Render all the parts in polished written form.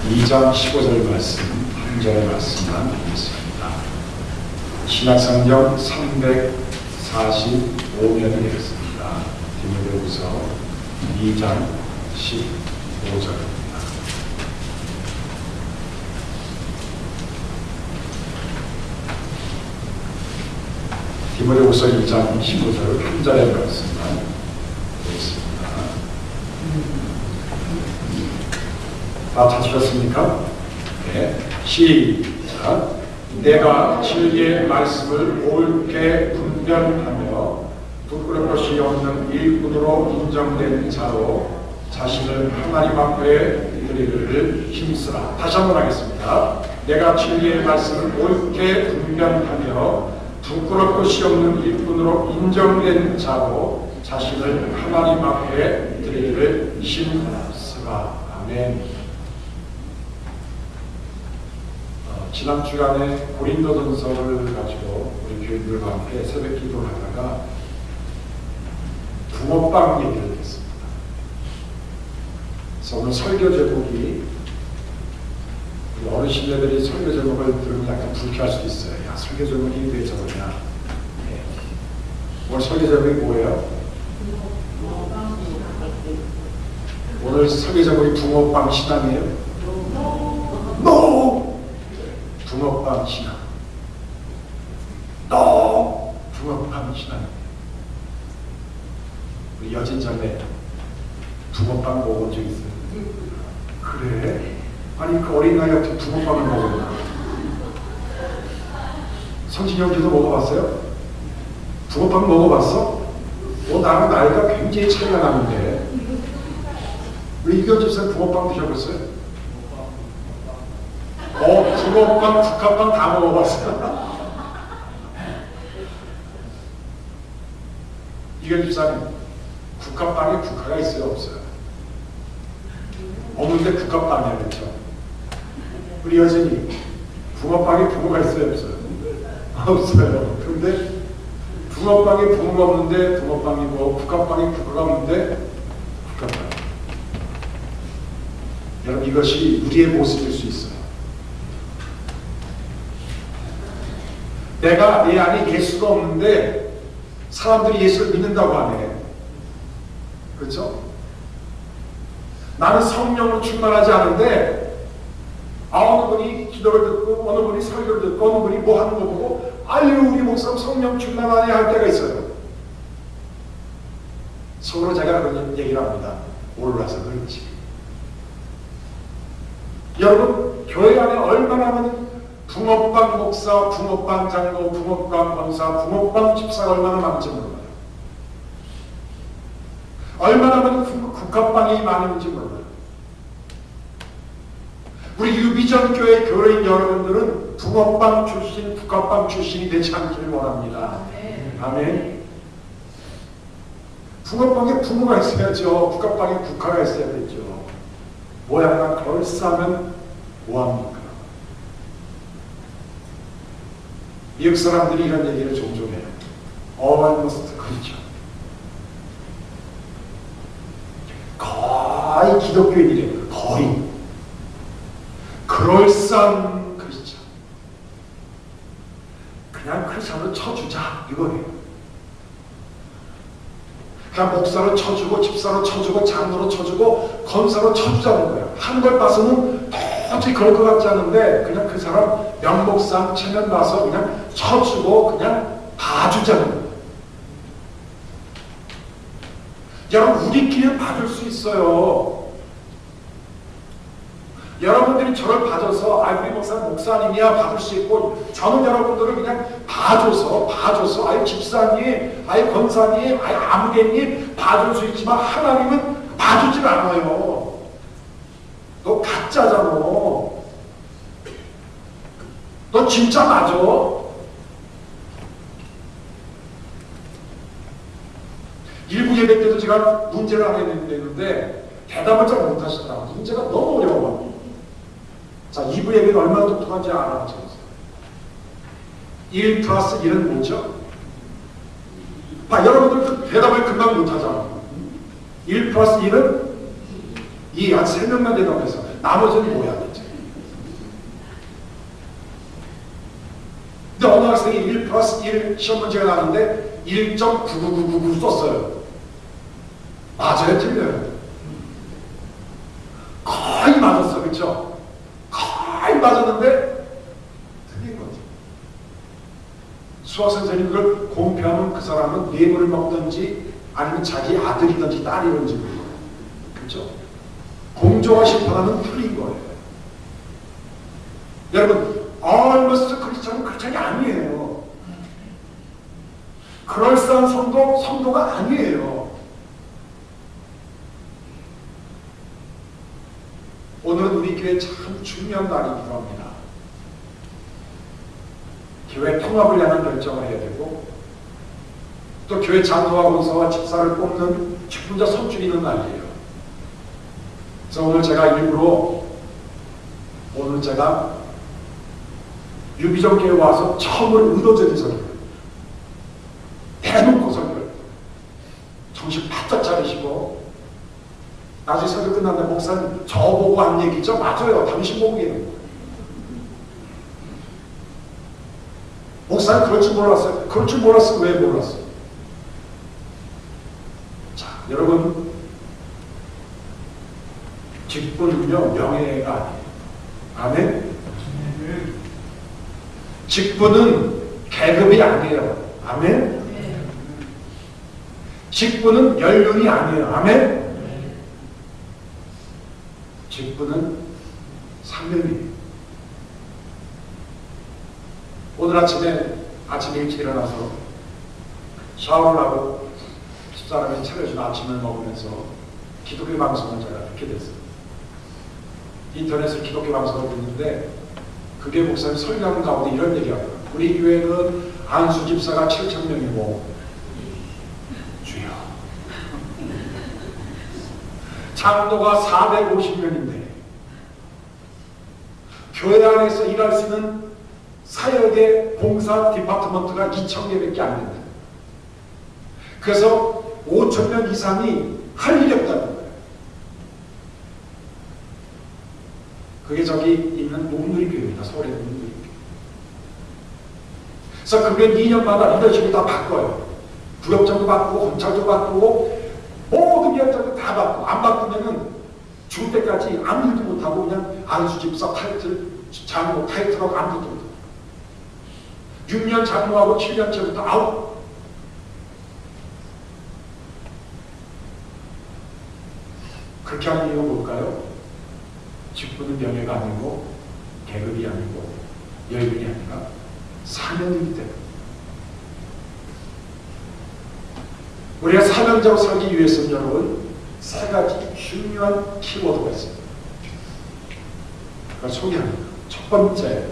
2장 15절 말씀, 한 절의 말씀만 보겠습니다. 신약성경 345면이 되겠습니다. 디모데후서 2장 15절입니다. 디모데후서 2장 15절 한 절의 말씀만 보겠습니다. 다 찾으셨습니까? 네. 시작. 내가 진리의 말씀을 옳게 분별하며 부끄러울 것이 없는 일꾼으로 인정된 자로 자신을 하나님 앞에 드리기를 힘쓰라. 다시 한번 하겠습니다. 내가 진리의 말씀을 옳게 분별하며 부끄러울 것이 없는 일꾼으로 인정된 자로 자신을 하나님 앞에 드리기를 힘쓰라. 아멘. 지난 주간에 고린도전서를 가지고 우리 교인들과 함께 새벽 기도를 하다가 붕어빵 얘기를 했습니다. 그래서 오늘 설교 제목이 우리 어르신들이 설교 제목을 들으면 약간 불쾌할 수도 있어요. 야, 설교 제목이 왜 저러냐. 네. 오늘 설교 제목이 뭐예요? 오늘 설교 제목이 붕어빵 신앙이에요? NO! 붕어빵 신앙. NO! 붕어빵 신앙. 우리 여진자매 붕어빵 먹어본 적 있어요? 그래? 아니 그 어린 나이 같은 붕어빵을 먹었나? 성진영 씨도 먹어봤어요? 붕어빵 먹어봤어? 나랑 나이가 굉장히 차이가 나는데 우리 이경 집사님 붕어빵 드셔봤어요? 붕어빵, 국화빵 다 먹어봤어요. 이경 집사님 국화빵에 국화가 있어요? 없어요? 없는데 국화빵이야, 그렇죠? 우리 여전히 붕어빵에 붕어가 있어요? 없어요? 없어요. 그런데 붕어빵에 붕어가 없는데 붕어빵이고 국화빵에 국화가 없는데 국화빵. 여러분 이것이 우리의 모습일 수 있어요. 내가 내 안에 예수가 없는데 사람들이 예수를 믿는다고 하네. 그렇죠? 나는 성령으로 충만하지 않은데 어느 분이 기도를 듣고 어느 분이 설교를 듣고 어느 분이 뭐 하는 거 보고 아유 우리 목사님 성령 충만하네 할 때가 있어요. 속으로 제가 그런 얘기를 합니다. 몰라서 그렇지. 여러분 교회 안에 얼마나 많은 붕어빵 목사, 붕어빵 장로, 붕어빵 권사, 붕어빵 집사가 얼마나 많은지 몰라요. 얼마나 많은 국화빵이 많은지 몰라요. 우리 유비전교회 교회인 여러분들은 붕어빵 출신, 국화빵 출신이 되지 않기를 원합니다. 아멘. 붕어빵에 붕어가 있어야죠. 국화빵에 국화가 있어야 되죠. 모양만 걸싸면 뭐합니까? 미국 사람들이 이런 얘기를 종종 해요. almost Christian. 거의 기독교인이래요. 거의. 그럴싸한 크리스찬. 그냥 크리스찬으로 쳐주자 이거예요. 그냥 목사로 쳐주고 집사로 쳐주고 장로로 쳐주고 권사로 쳐주자는 거예요. 하는 걸 봐서는 도저히 그럴 것 같지 않은데 그냥 그 사람 명목상 체면 봐서 그냥 쳐주고 그냥 봐주자는 거예요. 여러분 우리끼리 봐줄 수 있어요. 여러분들이 저를 봐줘서 우리 목사님이야 봐줄 수 있고 저는 여러분들을 그냥 봐줘서 아유 집사님, 아유 권사님, 아유 아무개님 봐줄 수 있지만 하나님은 봐주질 않아요. 너 가짜잖아. 너 진짜 맞아. 일부 예배 때도 제가 문제를 하게 됐는데 대답을 잘 못하시더라고요. 문제가 너무 어려워. 자, 2부 예배는 얼마나 똑똑한지 알아보세요. 1 플러스 1은 뭐죠? 여러분들 대답을 금방 못하잖아. 1 플러스 1은 2, 한 3명만 대답해서 나머지는 뭐야 대체? 근데 어느 학생이 1 플러스 1 시험 문제가 나왔는데 1.99999 썼어요. 맞아요? 틀려요? 거의 맞았어. 그렇죠? 거의 맞았는데 틀린 거죠. 수학 선생님이 그걸 공표하면 그 사람은 뇌물을 먹든지 아니면 자기 아들이든지 딸이든지 그런 거예요. 그렇죠? 공정화 심판하면 틀린 거예요. 여러분, almost 크리스찬은 크리스찬이 아니에요. 그럴싸한 성도가 아니에요. 오늘은 우리 교회 참 중요한 날이기도 합니다. 교회 통합을 향한 결정을 해야 되고 또 교회 장로와 권사와 집사를 뽑는 직분자 선출이 있는 날이에요. 그래서 오늘 제가 일부러 유비전 교회에 와서 처음으로 의도적인 설교를 대놓고 설교를 정신 바짝 차리시고 나중에 설교 끝났는데 목사님 저보고 한 얘기죠? 맞아요. 당신 보고 얘기해요. 목사님 그럴 줄 몰랐어요. 그럴 줄 몰랐으면 왜 몰랐어요? 자, 여러분 직분은요 명예가 아니에요. 아멘? 직분은 계급이 아니에요. 아멘? 직분은 연륜이 아니에요. 아멘? 직분은 사명이에요. 오늘 아침에 일찍 일어나서 샤워를 하고 집사람이 차려준 아침을 먹으면서 기독교 방송을 제가 듣게 됐어요. 인터넷으로 기독교 방송을 듣는데 그게 목사님 설교하는 가운데 이런 얘기하더라고요. 우리 교회는 안수 집사가 7,000명이고 주여 장로가 450명인데 교회 안에서 일할 수 있는 사역의 봉사 디파트먼트가 2,000개밖에 안 된다. 그래서 5,000명 이상이 할 일이 없다는 거예요. 그게 저기 있는 농누리교회입니다. 서울의 농누리교회. 그래서 그게 2년마다 리더십을 다 바꿔요. 부역장도 바꾸고 검찰도 바꾸고 모든 위원장도 다 바꾸고 안 바꾸면은 죽을 때까지 아무 일도 못하고 그냥 안수집사 타이틀 장로 타이틀하고 아무것도 못하고 6년 장로하고 7년째부터 아웃. 그렇게 하는 이유가 뭘까요? 직분은 명예가 아니고 계급이 아니고 연륜이 아니라 사명이기 때문에 우리가 사명자로 살기 위해서는 여러분 세 가지 중요한 키워드가 있습니다. 그걸 소개합니다. 첫 번째,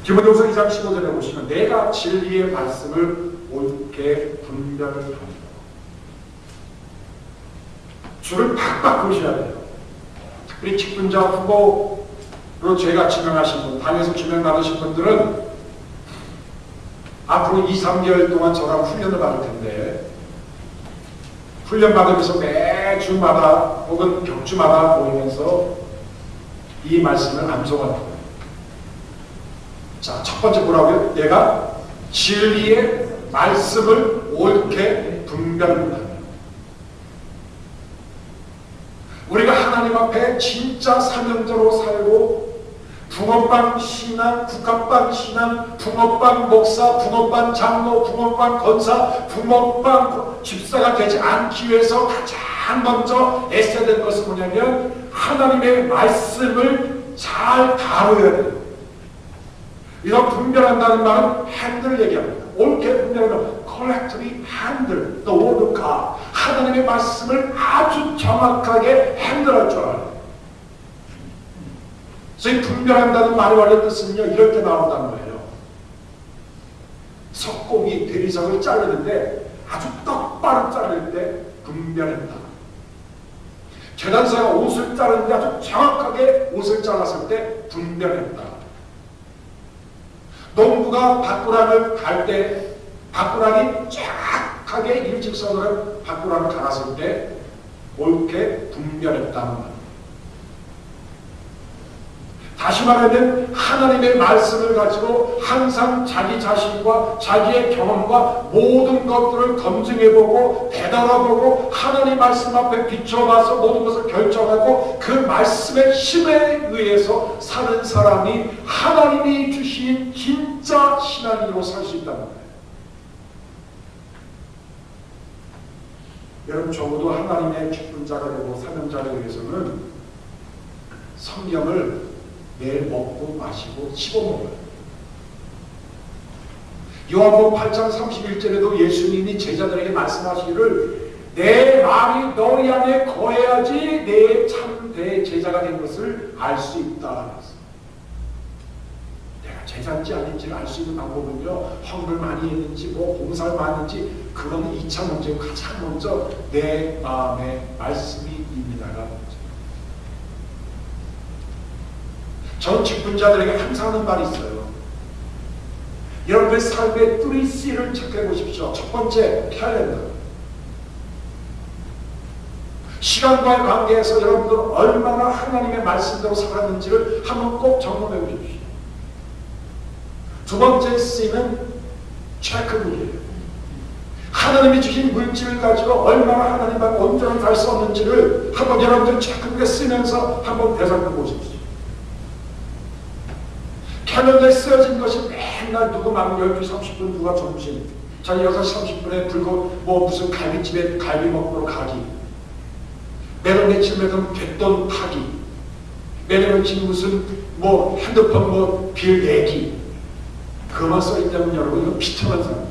디모데후서 2장 15절에 보시면 내가 진리의 말씀을 옳게 분별을 합니다. 주를 팍팍 보셔야 돼요. 우리 직분자 후보로 죄가 지명하신 분, 당에서 지명받으신 분들은 앞으로 2, 3개월 동안 저랑 훈련을 받을 텐데 훈련 받으면서 매주마다 혹은 격주마다 모이면서 이 말씀을 암송하는 거예요. 자, 첫 번째 뭐라고요? 내가 진리의 말씀을 옳게 분별한다. 우리가 하나님 앞에 진짜 사명자로 살고 붕어빵 신앙, 국화빵 신앙, 붕어빵 목사, 붕어빵 장로, 붕어빵 권사, 붕어빵 집사가 되지 않기 위해서 가장 먼저 애써야 될 것은 뭐냐면 하나님의 말씀을 잘 다뤄야 돼요. 이런 분별한다는 말은 handle 얘기합니다. 옳게 분별하면 correctly handle the word of God. 하나님의 말씀을 아주 정확하게 핸들할 줄 알아요. 그래서 이 분별한다는 말의 원래 뜻은요 이렇게 나온다는 거예요. 석공이 대리석을 자르는데 아주 똑바로 자를 때 분별했다. 재단사가 옷을 자르는데 아주 정확하게 옷을 잘랐을 때 분별했다. 농부가 밭고랑을 갈 때 밭고랑이 정확하게 일직선으로 밭고랑을 갈았을 때 옳게 분별했다는 말. 다시 말하면 하나님의 말씀을 가지고 항상 자기 자신과 자기의 경험과 모든 것들을 검증해보고 되돌아보고 하나님 말씀 앞에 비춰봐서 모든 것을 결정하고 그 말씀의 힘에 의해서 사는 사람이 하나님이 주신 진짜 신앙인으로 살 수 있다는 거예요. 여러분, 적어도 하나님의 기쁜 자가 되고 사명자가 되기 위해서는 성경을 매일 먹고 마시고 씹어먹어요. 요한복음 8장 31절에도 예수님이 제자들에게 말씀하시기를 내 말이 너희 안에 거해야지 내 참된 제자가 된 것을 알 수 있다. 내가 제자인지 아닌지를 알 수 있는 방법은요, 헌금을 많이 했는지 뭐 봉사를 많이 했는지 그건 2차 문제고 가장 먼저 내 마음에 말씀이 있느냐가 전 직분자들에게 항상 하는 말이 있어요. 여러분의 삶의 3C를 체크해 보십시오. 첫 번째, 캘린더. 시간과의 관계에서 여러분들은 얼마나 하나님의 말씀대로 살았는지를 한번 꼭 점검해 보십시오. 두 번째 C는 체크북이에요. 하나님이 주신 물질을 가지고 얼마나 하나님 앞에 온전히 잘 썼는지를 한번 여러분들 체크북에 쓰면서 한번 되살펴 보십시오. 캘린더에 쓰여진 것이 맨날 누구 막 12시 30분 누가 점심, 자 6시 30분에 불고 뭐 무슨 갈비집에 갈비 먹으러 가기, 매달 며칠 매달 갯돈 타기, 매달 며칠 무슨 뭐 핸드폰 뭐 빌 내기, 그만 써있다면 여러분 이거 비참한 사람이에요.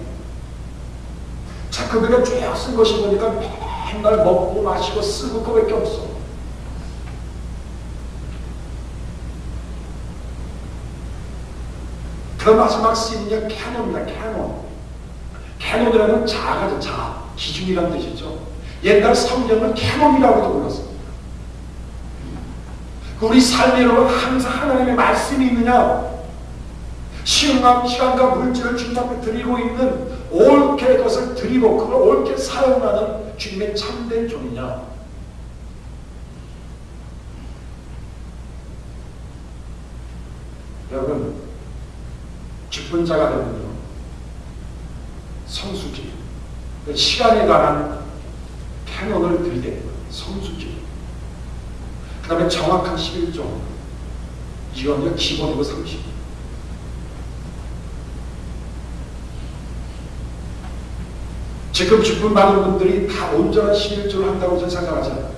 체크북에 쭉 쓴 것이 보니까 맨날 먹고 마시고 쓰고 그거밖에 없어. 그 마지막 C는요, 캐논입니다. 캐논이라는 자가 자, 기준이라는 뜻이죠. 옛날 성경은 캐논이라고도 불렀습니다. 우리 삶에는 항상 하나님의 말씀이 있느냐, 시간과 물질을 주님 앞에 드리고 있는 옳게 그것을 드리고 그걸 옳게 사용하는 주님의 참된 종이냐. 여러분, 직분자가 되면요, 성수기, 시간에 관한 캐논을 들게 돼요. 성수기. 그 다음에 정확한 11조. 이건 기본이고 30. 지금 직분 받은 분들이 다 온전한 11조를 한다고 저는 생각하지 않아요.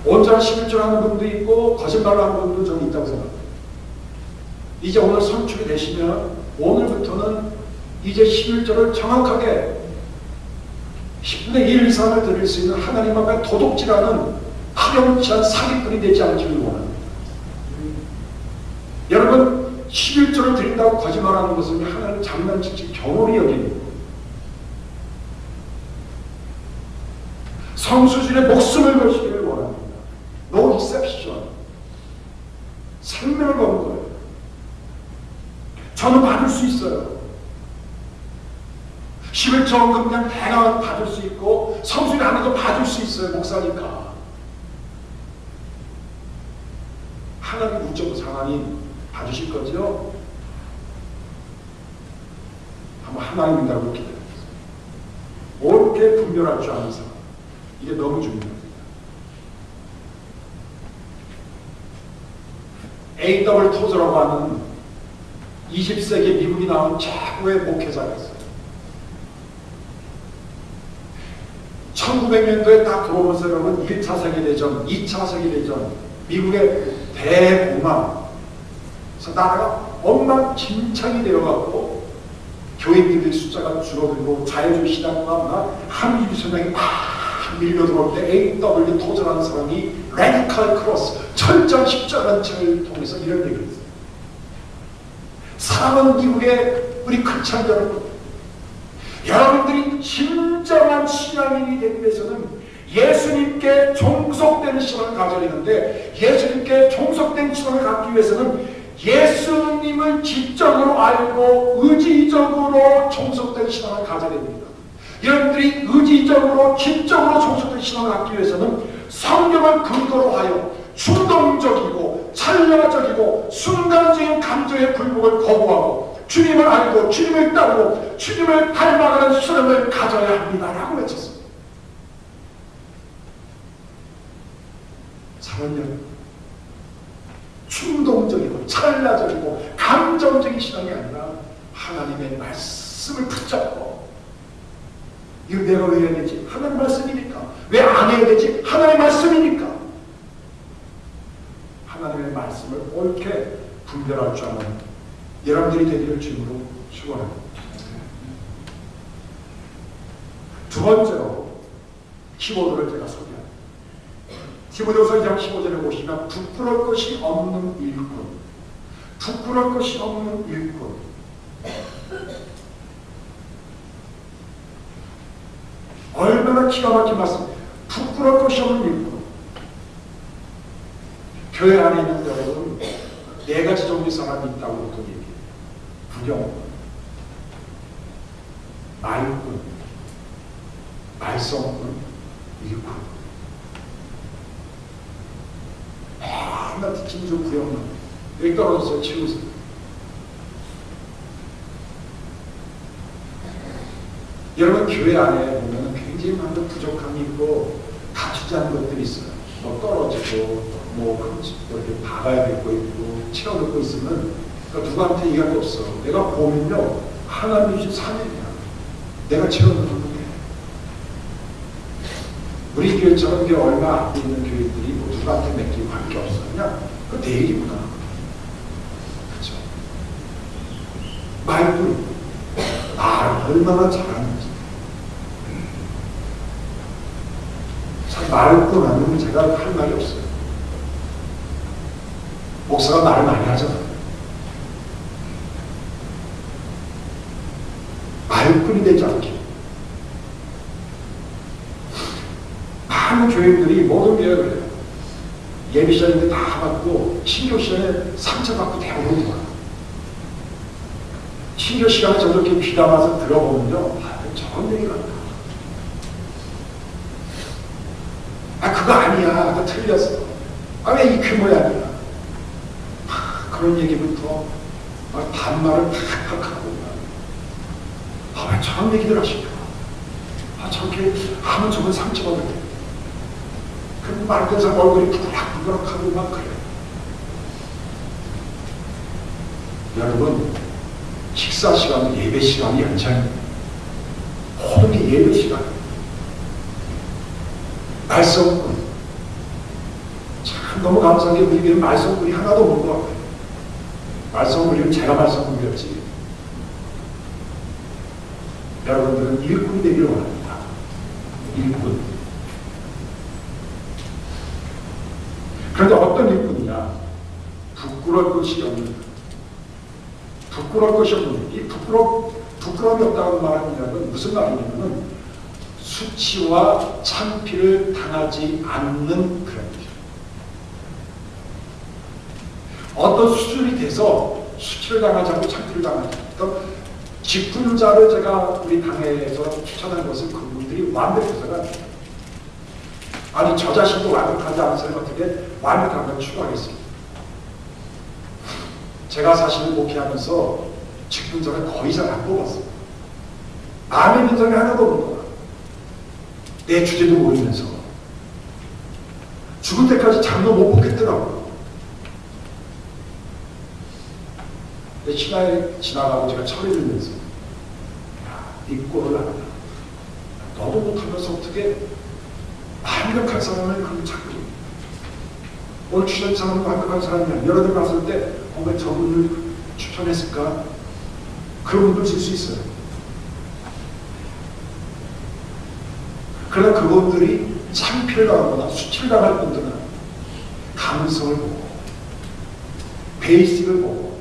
온전한 11조를 하는 분도 있고 거짓말을 하는 분도 저는 있다고 생각합니다. 이제 오늘 선출이 되시면 오늘부터는 이제 11조를 정확하게 10분의 1 이상을 드릴 수 있는 하나님 앞에 도둑질하는 파렴치한 사기꾼이 되지 않기를 원합니다. 여러분, 11조를 드린다고 거짓말하는 것은 하나님 장난치지 경홀히 여기는 거예요. 성수준의 목숨을 걸시기를 원합니다. No exception. 생명을 거는 거예요. 저는 받을 수 있어요. 11조 그냥 대강 받을 수 있고 성수리 안 해도 받을 수 있어요. 목사니까. 하나님 우적 하나님 봐주실 거죠? 한번 하나님이라고 기다려보세요. 옳게 분별할 줄 아는 사람. 이게 너무 중요합니다. A.W. 토저라고 하는 20세기 미국이 나온 최고의 목회자가 있어요. 1900년도에 딱 들어오면서 여러분 1차 세계대전, 2차 세계대전, 미국의 대공황, 그래서 나라가 엉망진창이 되어갖고 교인들의 숫자가 줄어들고 자유주의 신앙과 한민주 선양이 막 밀려들어올 때 A.W. 토저라는 사람이 레디컬 크로스, 철저한 십자가라는 책을 통해서 이런 얘기를 했어요. 사랑하는 미국의 우리 크리스찬 여러분, 여러분들이 진정한 신앙인이 되기 위해서는 예수님께 종속된 신앙을 가져야 되는데, 예수님께 종속된 신앙을 갖기 위해서는 예수님을 지적으로 알고 의지적으로 종속된 신앙을 가져야 됩니다. 여러분들이 의지적으로 지적으로 종속된 신앙을 갖기 위해서는 성경을 근거로 하여 충동적이고 찰나적이고 순간적인 감정의 굴복을 거부하고 주님을 알고 주님을 따르고 주님을 닮아가는 삶을 가져야 합니다라고 외쳤습니다. 사랑은 충동적이고 찰나적이고 감정적인 신앙이 아니라 하나님의 말씀을 붙잡고, 이거 내가 왜 해야 되지? 하나님 말씀이니까. 왜 안 해야 되지? 하나님의 말씀이니까. 하나님의 말씀을 옳게 분별할 줄 아는 여러분들이 되기를 주님으로 축원합니다. 두 번째로 키보드를 제가 소개합니다. 디모데후서 2장 15절에 보시면 부끄러울 것이 없는 일꾼, 부끄러울 것이 없는 일꾼. 얼마나 기가 막힌 말씀. 부끄러울 것이 없는 일꾼. 교회 안에 있는 여러분, 네 가지 종류의 사람이 있다고 보통 얘기해요. 부정꾼, 말꾼, 말썽꾼, 일꾼. 맨날 진주 구형만 여기 떨어져서 치우세요. 여러분, 교회 안에 보면 굉장히 많은 부족함이 있고 갖추지 않은 것들이 있어요. 뭐 떨어지고 뭐 이렇게 박아야 될 거 있고 채워놓을 거 있으면 그러니까 누구한테 얘기할 게 없어. 내가 보면요, 하나님이 주신 사명이야. 내가 채워놓는 거예요. 우리 교회처럼 얼마 안 있는 교회들이 뭐 누구한테 맡기고 할 게 없어. 그냥 그 내 일이구나. 그렇죠? 말뿐 말 얼마나 잘하는지. 참 말뿐 하면 제가 할 말이 없어요. 목사가 말을 많이 하잖아요. 말뿐이 되지 않게. 많은 교회들이 모든 교회가 그래요. 예비 시간인데 다 받고 신교 시간에 상처받고 대부분 와. 신교 시간에 저렇게 귀담아서 들어보면요, 저런 얘기가 나. 그거 아니야. 그거 틀렸어. 왜 이 모양이야. 그런 얘기부터 반말을 팍팍 하고 왜 저런 얘기들 하시냐. 저렇게 하면 저건 상처받을 때. 그 말된 사람 얼굴이 부그락부그락하고 막 그래요. 여러분, 식사 시간은 예배 시간이 연장입니다. 모든 게 예배 시간이에요. 말썽꾼. 참 너무 감사한 게 우리 교회는 말썽꾼이 하나도 없는 것 같아요. 말썽꾼이면 제가 말썽꾼이었지. 여러분들은 일꾼이 되기를 원합니다. 일꾼. 그런데 어떤 일꾼이냐? 부끄러울 것이 없는. 부끄러울 것이 없는. 이 부끄러움이 없다는 말은 무슨 말이냐면 수치와 창피를 당하지 않는 그런 일. 어떤 수준이 돼서 수치를 당하지 않고 창피를 당하지 않고, 직분자를 제가 우리 당에서 추천한 것은 그분들이 완벽해서가 아니에요. 아니, 저 자신도 완벽하지 않은 사람이 어떻게 완벽한 걸 추구하겠습니까? 제가 사실 목회하면서 직분자를 거의 잘 안 뽑았어요. 마음에 있는 사람이 하나도 없는 거야. 내 주제도 모르면서. 죽을 때까지 잠도 못 뽑겠더라고요. 신화에 지나가고 제가 철이 들면서, 야, 네 꼴을 알아. 너도 못하면서 어떻게 완벽한 사람을 그렇게 찾고, 오늘 추천 사람은 완벽한 사람이야. 여러 들 봤을 때 왜 저분을 추천했을까? 그런 분들 있을 수 있어요. 그러나 그분들이 창피를 당하거나 수치를 당할 분들은 감성을 보고 베이직을 보고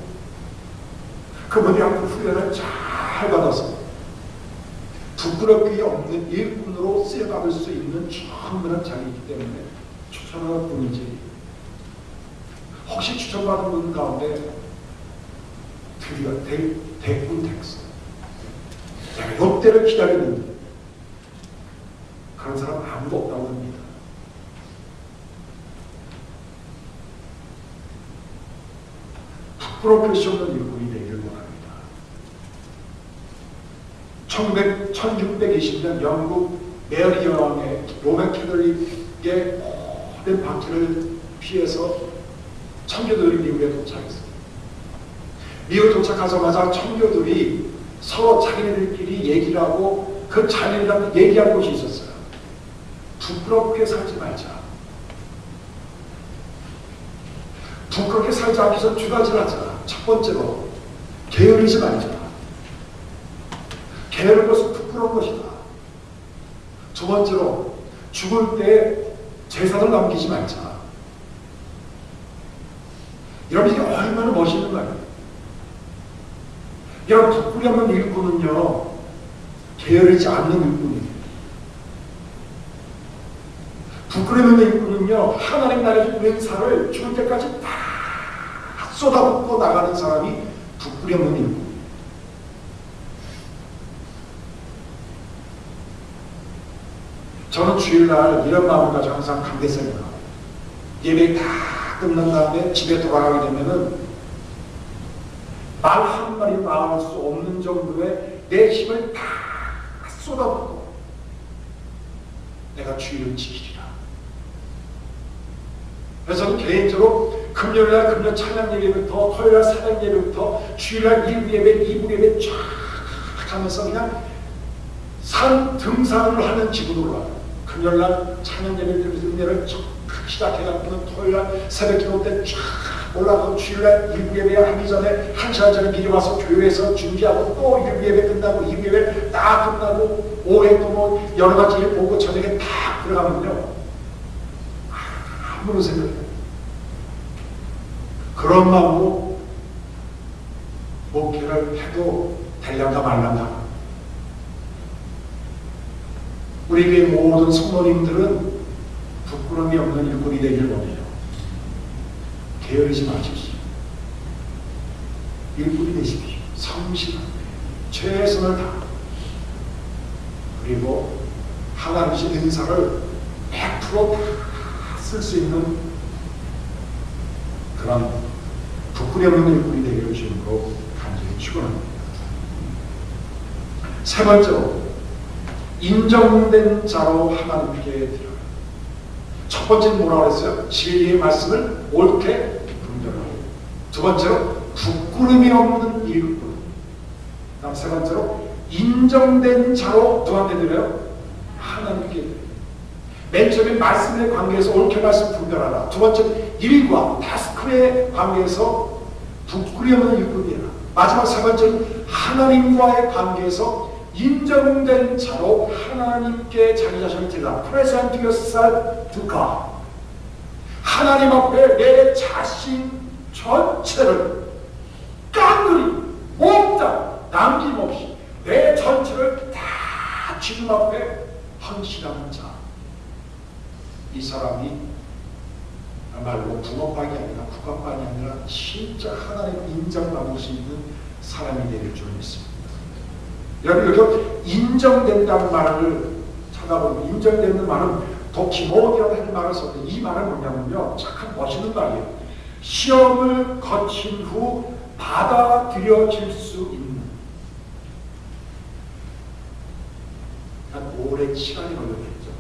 그분이 앞으로 훈련을 잘 받아서 부끄럽게 없는 일꾼으로 쓰여받을 수 있는 충분한 자리이기 때문에 추천하는 분이지. 혹시 추천받은 분 가운데 드디어 대꾼 됐어. 내가 요때를 기다리는데 그런 사람 아무도 없다고 합니다. 부끄러울 것이 없는 일꾼이 되기를 원합니다. 1620년 영국 메리 여왕의 로맨 캐톨릭의 모든 박해를 피해서 청교도들이 미국에 도착했습니다. 미국 도착하자마자 청교도들이 서로 자기네들끼리 얘기를 하고 그 자기네들한테 얘기한 곳이 있었어요. 부끄럽게 살지 말자. 부끄럽게 살지 않기 위해서 두 가지를 하자. 첫 번째로 게으르지 말자. 게으른 것은 부끄러운 것이다. 두 번째로 죽을 때 재산을 남기지 말자. 여러분 이게 얼마나 멋있는 말이에요. 여러분 부끄러움 없는 일꾼은요 게으르지 않는 일꾼이에요. 부끄러움 없는 일꾼은요 하나님 나라의 은사를 죽을 때까지 다 쏟아붓고 나가는 사람이 부끄러움 없는 일꾼. 저는 주일날 이런 마음을 가지고 항상 강대상에 나가요. 예배 다 끝난 다음에 집에 돌아가게 되면은 말 한마디 나올 수 없는 정도의 내 힘을 다 쏟아붓고 내가 주일을 지키리라. 그래서 저는 개인적으로 금요일날 금요 찬양 예배부터 토요일날 사랑 예배부터 주일날 1부 예배, 2부 예배 쫙 하면서 그냥 산 등산을 하는 기분으로 가요. 금요일날 찬양 예배 들으면서 은혜를 쭉 시작해갖고는 토요일날 새벽 기도 때 쫙 올라가고 주일날 1부 예배 하기 전에 1시간 전에 미리 와서 교회에서 준비하고 또 1부 예배 끝나고 2부 예배 딱 끝나고 오후에 또 뭐 여러 가지 일 보고 저녁에 딱 들어가면요 아무런 생각이 없어요. 그런 마음으로 목회를 해도 될란가 말란가. 우리 교회 모든 성도님들은 부끄러움이 없는 일꾼이 되기를 원해요. 게으르지 마십시오. 일꾼이 되십시오. 성실하게 최선을 다하고 그리고 하나님의 은사를 100% 다 쓸 수 있는 그런 부끄러움 없는 일꾼이 되기를 주님으로 간절히 축원합니다. 세 번째로 인정된 자로 하나님께 드려요. 첫 번째는 뭐라고 했어요? 진리의 말씀을 옳게 분별하고. 두 번째로 부끄러움이 없는 일꾼. 다음 세 번째로 인정된 자로 누구한테 드려요? 하나님께 드려요. 맨 처음에 말씀의 관계에서 옳게 말씀 분별하라. 두 번째 일과 타스크의 관계에서 부끄러움 없는 일꾼이라. 마지막 세 번째는 하나님과의 관계에서 인정된 자로 하나님께 자기 자신을 드리라. Present yourself to God. 하나님 앞에 내 자신 전체를 깡그리 몽땅 남김없이 내 전체를 다 주님 앞에 헌신하는 자. 이 사람이 말로 붕어빵이 아니라 국화빵이 아니라 진짜 하나님 인정받을 수 있는 사람이 되길 줄 믿습니다. 여러분 여기 인정된다는 말을 찾아보면 인정되는 말은 도키몬이라고 하는 말을 썼는데 이 말은 뭐냐면요 참 멋있는 말이에요. 시험을 거친 후 받아들여질 수 있는 한 오랜 시간이 걸렸겠죠.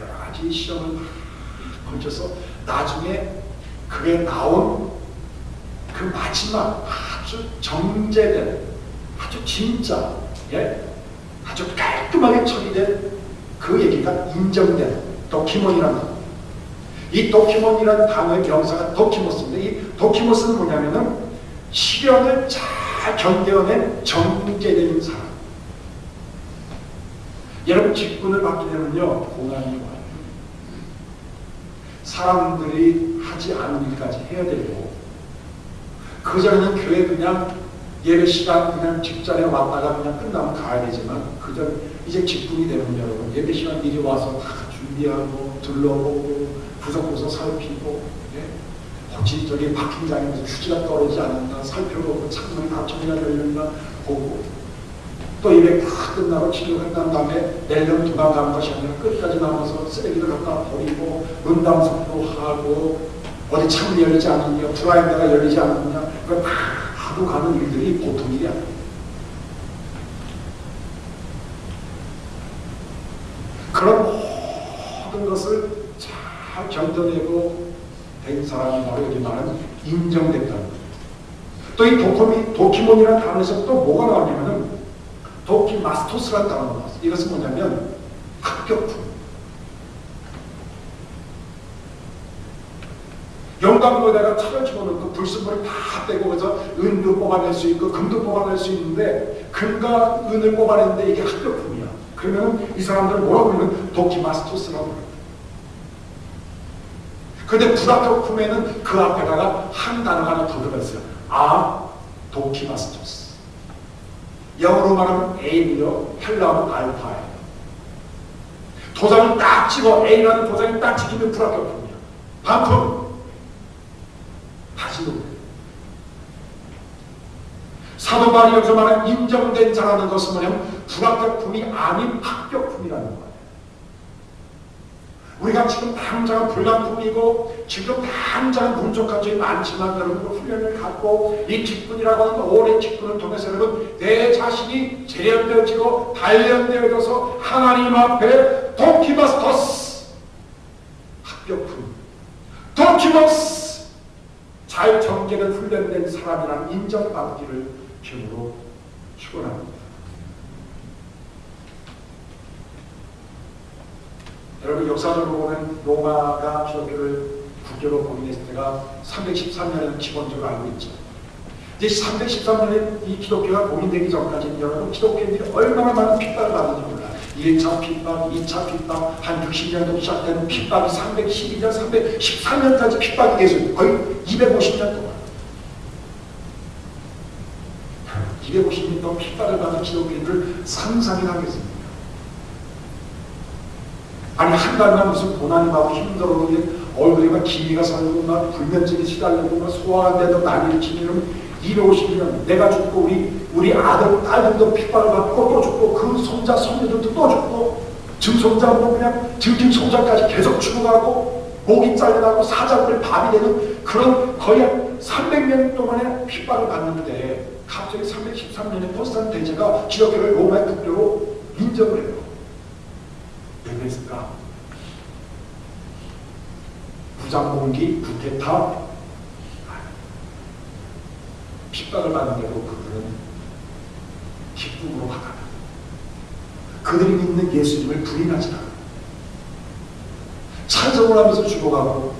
여러 가지 시험을 거쳐서 나중에 그게 나온 그 마지막 아주 정제된 아주 진짜 아주 깔끔하게 처리된 그 얘기가 인정된 도키몬이라는 단어. 이 도키몬이라는 단어의 명사가 도키모스인데 이 도키모스는 뭐냐면은 시련을 잘 견뎌낸 정제된 사람. 여러분 직분을 받게 되면요 고난이 와요. 사람들이 하지 않은 일까지 해야 되고 그전에는 교회 그냥 예배 시간 그냥 직전에 왔다가 그냥 끝나면 가야 되지만 그전 이제 직분이 되면 여러분 예배 시간 미리 와서 다 준비하고 둘러보고 구석구석 살피고 혹시 저기 파킹장에서 휴지가 떨어지지 않았나 살펴보고 창문이 다 정리가 되었나 보고 또 예배 다 끝나고 치료 끝난 다음에 내년 도망가는 것이 아니라 끝까지 남아서 쓰레기를 갖다 버리고 문담석도 하고 어디 창문이 열리지 않느냐, 브라인드가 열리지 않느냐, 그걸 다 하고 가는 일들이 보통 일이 아니에요. 그런 모든 것을 잘 견뎌내고 된 사람이 바로 여기 말하는 인정됐다는 거예요. 또 이 도키몬이라는 단어에서 또 뭐가 나오냐면은 도키마스토스라는 단어가 나왔어요. 이것은 뭐냐면 합격품. 영광로에다가 철을 집어넣고 불순물을 다 빼고 그래서 은도 뽑아낼 수 있고 금도 뽑아낼 수 있는데 금과 은을 뽑아내는데 이게 합격품이야. 그러면 이 사람들은 뭐라고 부르면 도키마스토스라고 그래요. 그런데 불합격품에는 그 앞에다가 한 단어가 하나 더 들어있어요. 도키마스토스. 영어로 말하면 A이요, 헬라어는 알파예요. 도장을 딱 찍어, A라는 도장이 딱 찍히면 불합격품이야. 반품. 다시 놓으세요. 사도 바울이 여기서 말하는 인정된 자라는 것은 뭐냐면 불합격품이 아닌 합격품이라는 거예요. 우리가 지금 당장은 불량품이고 지금 당장은 분족한 점이 많지만 여러분도 훈련을 갖고 이 직분이라고 하는 오랜 직분을 통해서 여러분 내 자신이 재련되어지고 단련되어져서 하나님 앞에 도키마스토스 합격품 도키모스 잘 정제된 훈련된 사람이라는 인정받기를 주로 축원합니다. 여러분 역사적으로 보면 로마가 기독교를 국교로 봉인했을 때가 313년을 기본적으로 알고 있죠. 이제 313년에 이 기독교가 봉인되기 전까지는 여러분 기독교인들이 얼마나 많은 핍박을 받는지 몰라요. 1차 핍박, 2차 핍박, 한 60년도 시작되는 핍박이 312년, 314년까지 핍박이 계속 거의 250년 동안 250년 동안 핍박을 받은 기독교인들을 상상이나 하겠습니다. 아니 한 달만 무슨 고난이 받고 힘들어 얼굴에 막 기미가 살고 막 불면증이 시달리고 막 소화가 안 돼도 난리를 치면 250년 내가 죽고 우리 아들 딸들도 핍박을 받고 또 죽고 그 손자 손녀들도 또 죽고 증손자도 그냥 증손자까지 계속 죽어가고 목이 잘려나고 사자들 밥이 되는 그런 거의 300년 동안의 핍박을 받는데 갑자기 313년에 포스탄 대제가 기독교를 로마의 국교로 인정을 해요. 왜 그랬을까? 부장봉기, 구테타, 핍박을 받는데도 그들은 기쁨으로 받아요. 그들이 믿는 예수님을 부인하지 않아요. 찬송을 하면서 죽어가고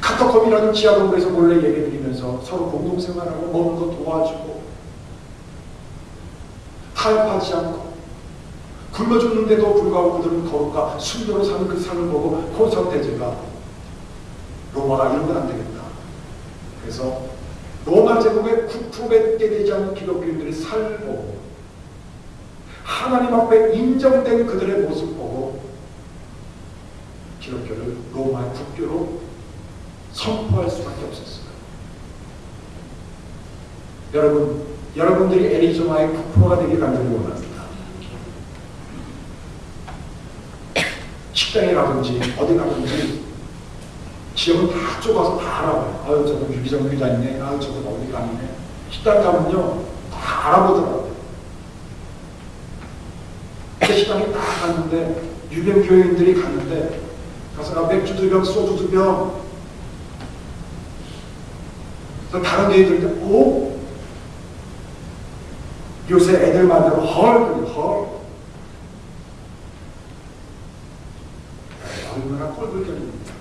카타콤이라는 지하동굴에서 몰래 예배드리면서 서로 공동생활하고 먹는 거 도와주고 타협하지 않고 굶어 죽는데도 불구하고 그들은 거룩과 순교로 사는 그 삶을 보고 콘선 대제가 로마가 이러면 안 되겠다. 그래서 로마 제국의 구품받게 되지 않는 기독교인들의 삶을 보고 하나님 앞에 인정된 그들의 모습 보고 기독교를 로마의 국교로 선포할 수밖에 없었어요. 여러분들이 애리조나의 국포가 되길 간절히 원합니다. 식당에 가든지 어디 가든지 지역은 다 좁아서 다 알아봐요. 아유 저건 유기정 교자 있네. 아유 저건 어디 가네. 식당 가면요 다 알아보더라고요. 식당에 딱 갔는데 유명 교인들이 갔는데 가서 맥주 2병 소주 2병 다른 교인들이 오? 요새 애들 말대로 헐 얼마나 꼴불견입니다.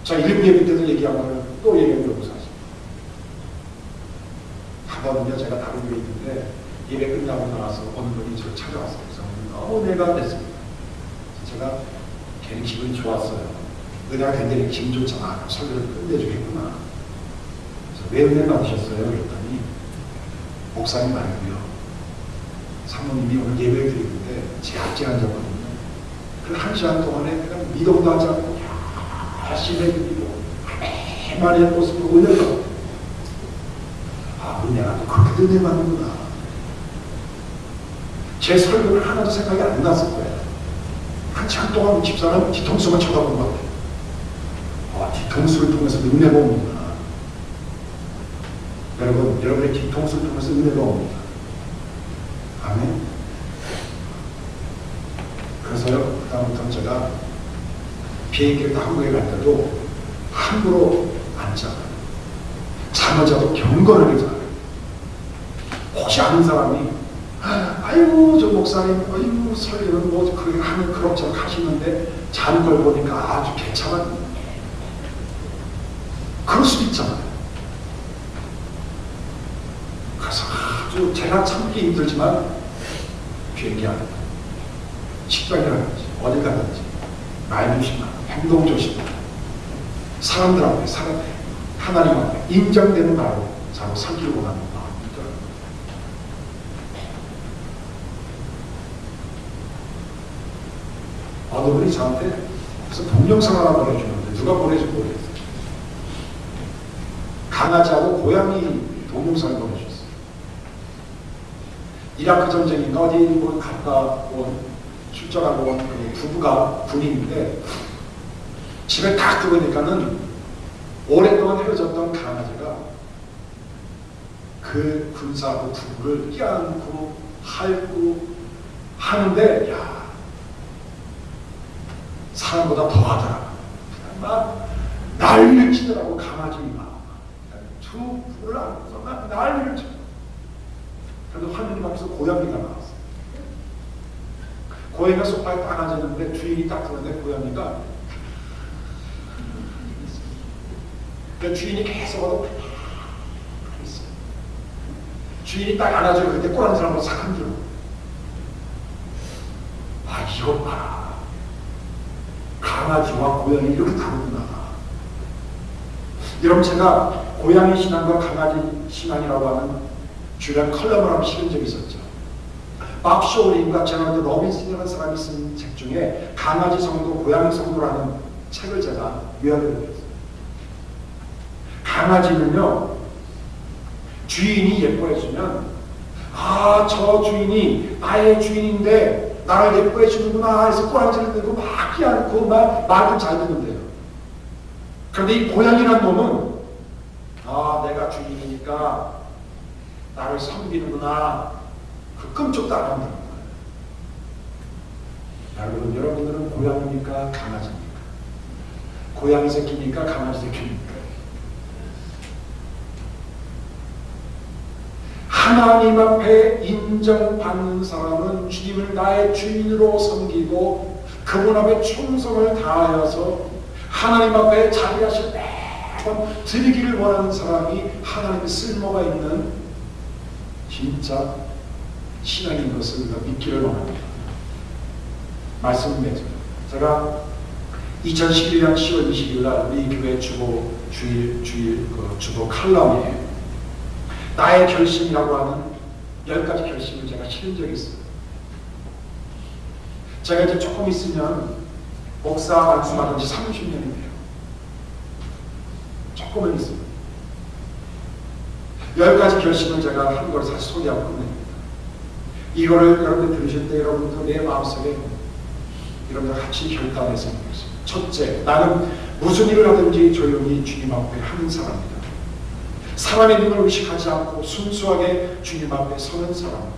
자, 일부 예배 때도 얘기하면 또 얘기하면 사실. 한 번은요, 제가 다른 교회 있는데 예배 끝나고 나와서 어느 분이 저를 찾아왔어요. 그래서 너무 내가 됐습니다. 제가 괜히 기분이 좋았어요. 은혜가 굉장히 기분 좋잖아. 설교를 끝내주겠구나. 그래서 왜 은혜 받으셨어요? 그랬더니 목사님 말고요. 사모님이 오늘 예배를 드리는데 제약제 앉았거든요. 그 1시간 동안에 내가 미동도 하지 않고 열심히 드리고 해만의 모습으로 은혜를 받고 은혜가 또 그렇게 은혜 받는구나. 제 설교를 하나도 생각이 안 났을 거예요. 한참 동안 집사는 뒤통수만 쳐다본 것 같아요. 뒤통수를 통해서 은혜가 옵니다. 여러분, 여러분의 뒤통수를 통해서 은혜가 옵니다. 아멘. 그래서요, 그다음부터 제가 비행기를 타고 한국에 갈 때도 함부로 안 자요. 잠을 자도 경건하게 자요. 혹시 아는 사람이 아이고 저 목사님 아이고 설교는 뭐 그렇게 하면 그럭저럭 하시는데 자는 걸 보니까 아주 괜찮았네. 그럴 수도 있잖아요. 그래서 아주 제가 참기 힘들지만 비행기 안에 식당이라든지 어딜 가든지 말 조심하고 행동 조심하고 사람들 앞에 하나님 앞에 인정되는 말로 자고 살기를 원하는 마음이 있더라고요. 어느 분이 저한테 무슨 동영상 하나 보내주는데 누가 보내준지 모르겠어요. 강아지하고 고양이 동영상을 보내줬어요. 이라크 전쟁인가 어디 뭐 갔다 온 출전하고 온 그 부부가 군인인데 집에 딱 들어오니까는 오랫동안 헤어졌던 강아지가 그 군사하고 부부를 껴안고 핥고 하는데 야 사람보다 더하더라. 막 난리를 치더라고. 강아지가 두 부부를 안고서 막 난리를 쳐. 그래도 하느님 앞에서 고양이가 나왔어요. 고양이가 소파에 딱 앉았는데 주인이 딱 들었는데 고양이가 그 주인이 계속 와도 주인이 딱 안아줘요. 그때 꼬란 사람으로 싹 흔들어. 아 이것 봐라. 강아지와 고양이 이렇게 다르구나. 여러분 제가 고양이 신앙과 강아지 신앙이라고 하는 주간 컬럼을 한번 실은 적이 있었죠. 밥 쇼링과 제너럴 로빈슨이라는 사람이 쓴 책 중에 강아지 성도, 고양이 성도라는 책을 제가 요약을 드렸어요. 강아지는요, 주인이 예뻐해주면 아, 저 주인이 나의 주인인데 나를 예뻐해주는구나 해서 꼬랑지를 들고 막 끼안고 막 말도 잘 듣는데요. 그런데 이 고양이란 놈은 아, 내가 주인이니까 나를 섬기는구나 그 끔찍도 안 한다는 거예요. 여러분들은 고양이니까 강아지입니까? 고양이 새끼니까 강아지 새끼입니까? 하나님 앞에 인정받는 사람은 주님을 나의 주인으로 섬기고 그분 앞에 충성을 다하여서 하나님 앞에 자비하실 매번 드리기를 원하는 사람이 하나님의 쓸모가 있는 진짜 신앙인 것을 믿기를 원합니다. 말씀 맺어요. 제가 2011년 10월 20일 날 우리 교회 주보 주보 칼럼에 나의 결심이라고 하는 10가지 결심을 제가 실은 적이 있어요. 제가 이제 조금 있으면 목사 완수받은 지 30년이 돼요. 조금은 있습니다. 10가지 결심을 제가 한 걸 사실 소개하고 끝냅니다. 이거를 여러분들 들으실 때 여러분도 내 마음속에 여러분들 같이 결단해서 하겠습니다. 첫째, 나는 무슨 일을 하든지 조용히 주님 앞에 하는 사람이다. 사람의 눈을 의식하지 않고 순수하게 주님 앞에 서는 사람이다.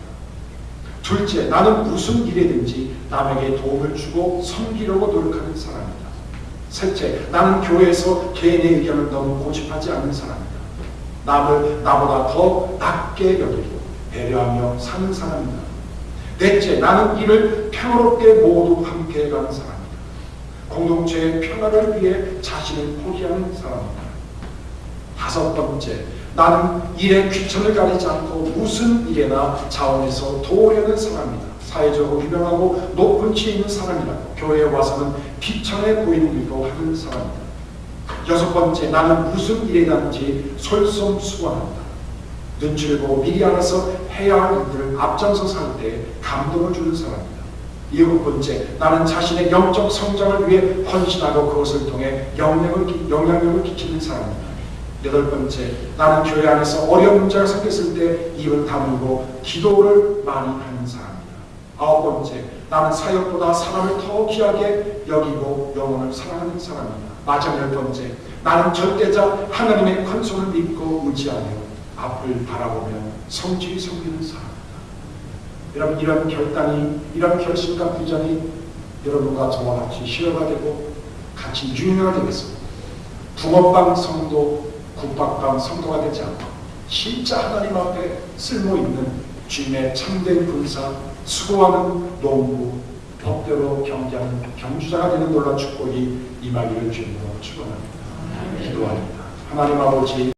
둘째, 나는 무슨 일이든지 남에게 도움을 주고 섬기려고 노력하는 사람이다. 셋째, 나는 교회에서 개인의 의견을 너무 고집하지 않는 사람이다. 남을 나보다 더 낮게 여기고 배려하며 사는 사람이다. 넷째, 나는 이를 평화롭게 모두 함께 해가는 사람이다. 공동체의 평화를 위해 자신을 포기하는 사람이다. 다섯 번째, 나는 일에 귀천을 가리지 않고 무슨 일에나 자원해서 도우려는 사람이다. 사회적으로 유명하고 높은 지에 있는 사람이라고 교회에 와서는 비천해 보이는 일도 하는 사람이다. 여섯 번째, 나는 무슨 일이든지 솔선수범한다. 눈치를 보고 미리 알아서 해야 할 일들을 앞장서서 할 때 감동을 주는 사람이다. 일곱 번째, 나는 자신의 영적 성장을 위해 헌신하고 그것을 통해 영향력을 끼치는 사람이다. 여덟 번째, 나는 교회 안에서 어려운 문제가 생겼을 때 입을 다물고 기도를 많이 하는 사람이다. 아홉 번째, 나는 사역보다 사람을 더 귀하게 여기고 영혼을 사랑하는 사람이다. 마지막 10번째, 나는 절대자 하나님의 권속을 믿고 의지하며 앞을 바라보며 성질이 섬기는 사람이다. 여러분, 이런 결단이, 이런 결심과 비전이 여러분과 저와 같이 실현가 되고 같이 유행가 되겠습니다. 붕어빵 성도, 국밥빵 성도가 되지 않고 진짜 하나님 앞에 쓸모있는 주님의 참된 군사, 수고하는 농부, 법대로 경계하는 경주자가 되는 놀라운 축복이 임하기를 주님으로 축원합니다. 기도합니다. 하나님 아버지,